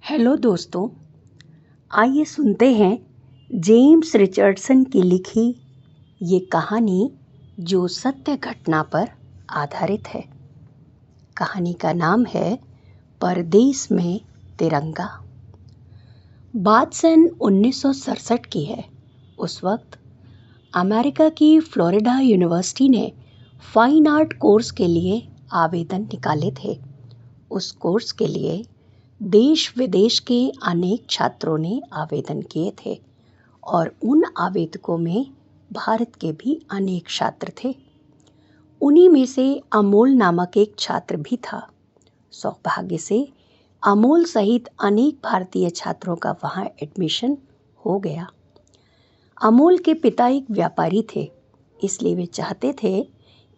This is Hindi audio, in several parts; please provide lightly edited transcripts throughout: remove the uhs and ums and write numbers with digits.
हेलो दोस्तों, आइए सुनते हैं जेम्स रिचर्डसन की लिखी ये कहानी जो सत्य घटना पर आधारित है। कहानी का नाम है परदेश में तिरंगा। बात सन 1967 की है। उस वक्त अमेरिका की फ्लोरिडा यूनिवर्सिटी ने फाइन आर्ट कोर्स के लिए आवेदन निकाले थे। उस कोर्स के लिए देश विदेश के अनेक छात्रों ने आवेदन किए थे और उन आवेदकों में भारत के भी अनेक छात्र थे। उन्हीं में से अमोल नामक एक छात्र भी था। सौभाग्य से अमोल सहित अनेक भारतीय छात्रों का वहां एडमिशन हो गया। अमोल के पिता एक व्यापारी थे, इसलिए वे चाहते थे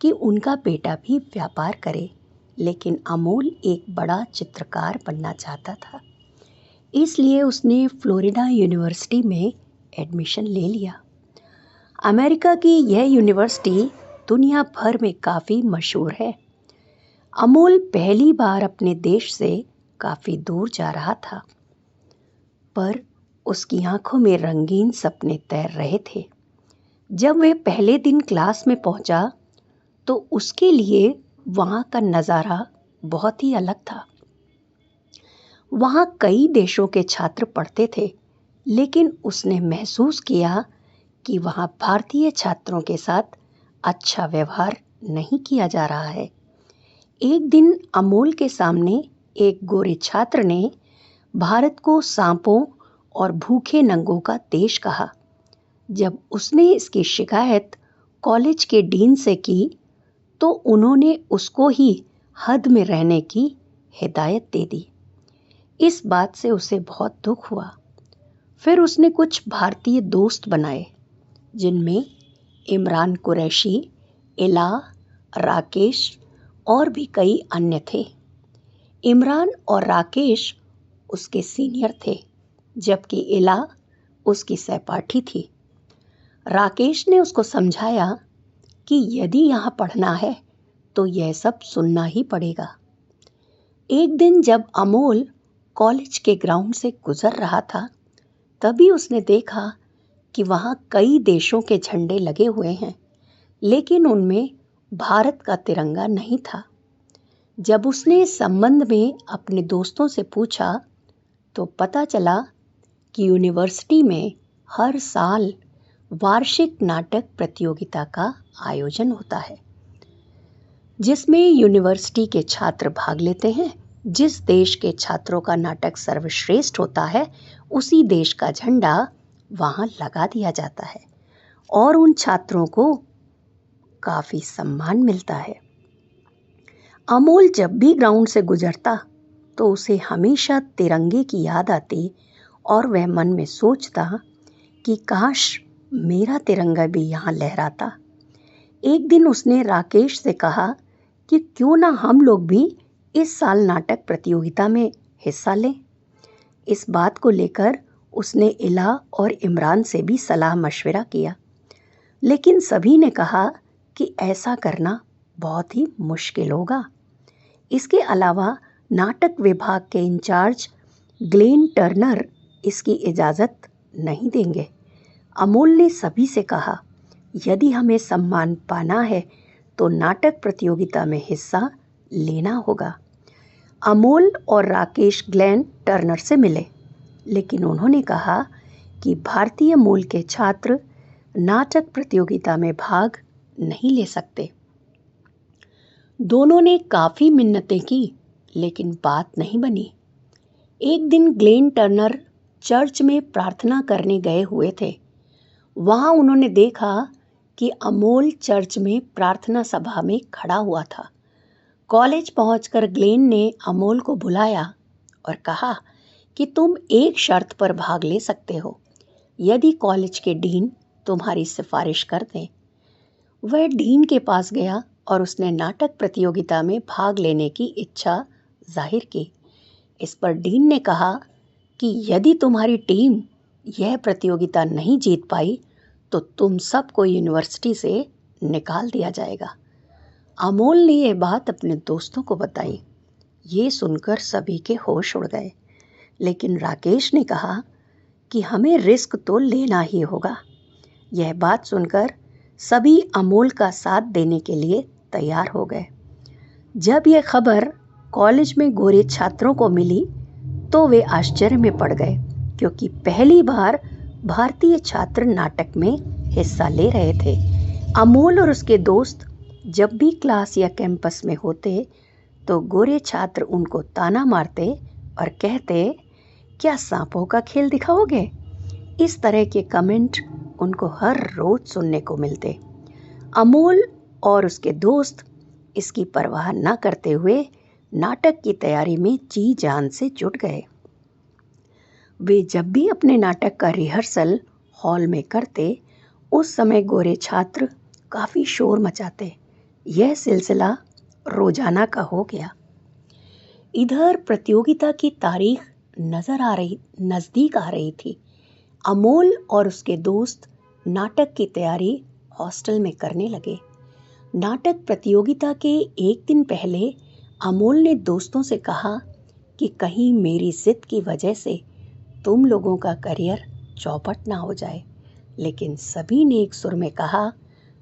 कि उनका बेटा भी व्यापार करे, लेकिन अमोल एक बड़ा चित्रकार बनना चाहता था। इसलिए उसने फ्लोरिडा यूनिवर्सिटी में एडमिशन ले लिया। अमेरिका की यह यूनिवर्सिटी दुनिया भर में काफ़ी मशहूर है। अमोल पहली बार अपने देश से काफ़ी दूर जा रहा था, पर उसकी आंखों में रंगीन सपने तैर रहे थे। जब वह पहले दिन क्लास में पहुंचा तो उसके लिए वहाँ का नज़ारा बहुत ही अलग था। वहाँ कई देशों के छात्र पढ़ते थे, लेकिन उसने महसूस किया कि वहाँ भारतीय छात्रों के साथ अच्छा व्यवहार नहीं किया जा रहा है। एक दिन अमोल के सामने एक गोरे छात्र ने भारत को सांपों और भूखे नंगों का देश कहा। जब उसने इसकी शिकायत कॉलेज के डीन से की तो उन्होंने उसको ही हद में रहने की हिदायत दे दी। इस बात से उसे बहुत दुख हुआ। फिर उसने कुछ भारतीय दोस्त बनाए, जिनमें इमरान कुरैशी, इला, राकेश और भी कई अन्य थे। इमरान और राकेश उसके सीनियर थे, जबकि इला उसकी सहपाठी थी। राकेश ने उसको समझाया कि यदि यहाँ पढ़ना है तो यह सब सुनना ही पड़ेगा। एक दिन जब अमोल कॉलेज के ग्राउंड से गुजर रहा था, तभी उसने देखा कि वहाँ कई देशों के झंडे लगे हुए हैं, लेकिन उनमें भारत का तिरंगा नहीं था। जब उसने इस संबंध में अपने दोस्तों से पूछा तो पता चला कि यूनिवर्सिटी में हर साल वार्षिक नाटक प्रतियोगिता का आयोजन होता है, जिसमें यूनिवर्सिटी के छात्र भाग लेते हैं। जिस देश के छात्रों का नाटक सर्वश्रेष्ठ होता है, उसी देश का झंडा वहां लगा दिया जाता है और उन छात्रों को काफी सम्मान मिलता है। अमोल जब भी ग्राउंड से गुजरता तो उसे हमेशा तिरंगे की याद आती और वह मन में सोचता कि काश मेरा तिरंगा भी यहाँ लहराता। एक दिन उसने राकेश से कहा कि क्यों ना हम लोग भी इस साल नाटक प्रतियोगिता में हिस्सा लें। इस बात को लेकर उसने इला और इमरान से भी सलाह मशविरा किया, लेकिन सभी ने कहा कि ऐसा करना बहुत ही मुश्किल होगा। इसके अलावा नाटक विभाग के इंचार्ज ग्लेन टर्नर इसकी इजाज़त नहीं देंगे। अमोल ने सभी से कहा, यदि हमें सम्मान पाना है तो नाटक प्रतियोगिता में हिस्सा लेना होगा। अमोल और राकेश ग्लेन टर्नर से मिले, लेकिन उन्होंने कहा कि भारतीय मूल के छात्र नाटक प्रतियोगिता में भाग नहीं ले सकते। दोनों ने काफ़ी मिन्नतें की, लेकिन बात नहीं बनी। एक दिन ग्लेन टर्नर चर्च में प्रार्थना करने गए हुए थे। वहाँ उन्होंने देखा कि अमोल चर्च में प्रार्थना सभा में खड़ा हुआ था। कॉलेज पहुंचकर ग्लेन ने अमोल को बुलाया और कहा कि तुम एक शर्त पर भाग ले सकते हो, यदि कॉलेज के डीन तुम्हारी सिफारिश कर दें। वह डीन के पास गया और उसने नाटक प्रतियोगिता में भाग लेने की इच्छा जाहिर की। इस पर डीन ने कहा कि यदि तुम्हारी टीम यह प्रतियोगिता नहीं जीत पाई तो तुम सबको यूनिवर्सिटी से निकाल दिया जाएगा। अमोल ने यह बात अपने दोस्तों को बताई। ये सुनकर सभी के होश उड़ गए। लेकिन राकेश ने कहा कि हमें रिस्क तो लेना ही होगा। यह बात सुनकर सभी अमोल का साथ देने के लिए तैयार हो गए। जब यह खबर कॉलेज में गोरे छात्रों को मिली तो वे आश्चर्य में पड़ गए, क्योंकि पहली बार भारतीय छात्र नाटक में हिस्सा ले रहे थे। अमोल और उसके दोस्त जब भी क्लास या कैंपस में होते तो गोरे छात्र उनको ताना मारते और कहते, क्या सांपों का खेल दिखाओगे? इस तरह के कमेंट उनको हर रोज सुनने को मिलते। अमोल और उसके दोस्त इसकी परवाह न करते हुए नाटक की तैयारी में जी जान से जुट गए। वे जब भी अपने नाटक का रिहर्सल हॉल में करते, उस समय गोरे छात्र काफ़ी शोर मचाते। यह सिलसिला रोजाना का हो गया। इधर प्रतियोगिता की तारीख नज़दीक आ रही थी। अमोल और उसके दोस्त नाटक की तैयारी हॉस्टल में करने लगे। नाटक प्रतियोगिता के एक दिन पहले अमोल ने दोस्तों से कहा कि कहीं मेरी जिद की वजह से तुम लोगों का करियर चौपट ना हो जाए। लेकिन सभी ने एक सुर में कहा,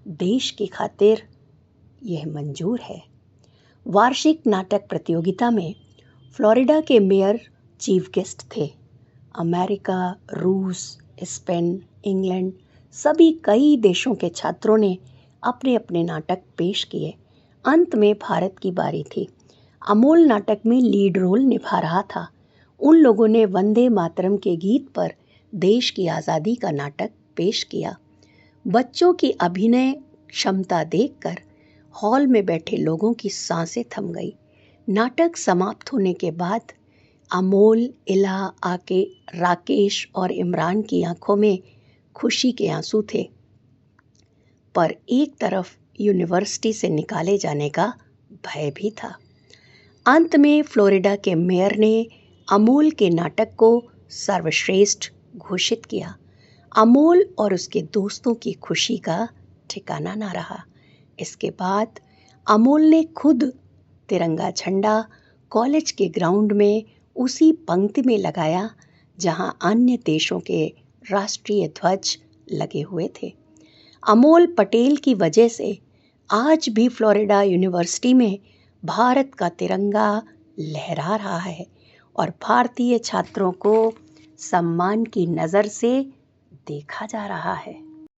देश की खातिर यह मंजूर है। वार्षिक नाटक प्रतियोगिता में फ्लोरिडा के मेयर चीफ गेस्ट थे। अमेरिका, रूस, स्पेन, इंग्लैंड सभी कई देशों के छात्रों ने अपने अपने नाटक पेश किए। अंत में भारत की बारी थी। अमोल नाटक में लीड रोल निभा रहा था। उन लोगों ने वंदे मातरम के गीत पर देश की आज़ादी का नाटक पेश किया। बच्चों की अभिनय क्षमता देखकर हॉल में बैठे लोगों की सांसें थम गई। नाटक समाप्त होने के बाद अमोल, इला, आके, राकेश और इमरान की आंखों में खुशी के आंसू थे, पर एक तरफ यूनिवर्सिटी से निकाले जाने का भय भी था। अंत में फ्लोरिडा के मेयर ने अमोल के नाटक को सर्वश्रेष्ठ घोषित किया। अमोल और उसके दोस्तों की खुशी का ठिकाना ना रहा। इसके बाद अमोल ने खुद तिरंगा झंडा कॉलेज के ग्राउंड में उसी पंक्ति में लगाया जहां अन्य देशों के राष्ट्रीय ध्वज लगे हुए थे। अमोल पटेल की वजह से आज भी फ्लोरिडा यूनिवर्सिटी में भारत का तिरंगा लहरा रहा है और भारतीय छात्रों को सम्मान की नज़र से देखा जा रहा है।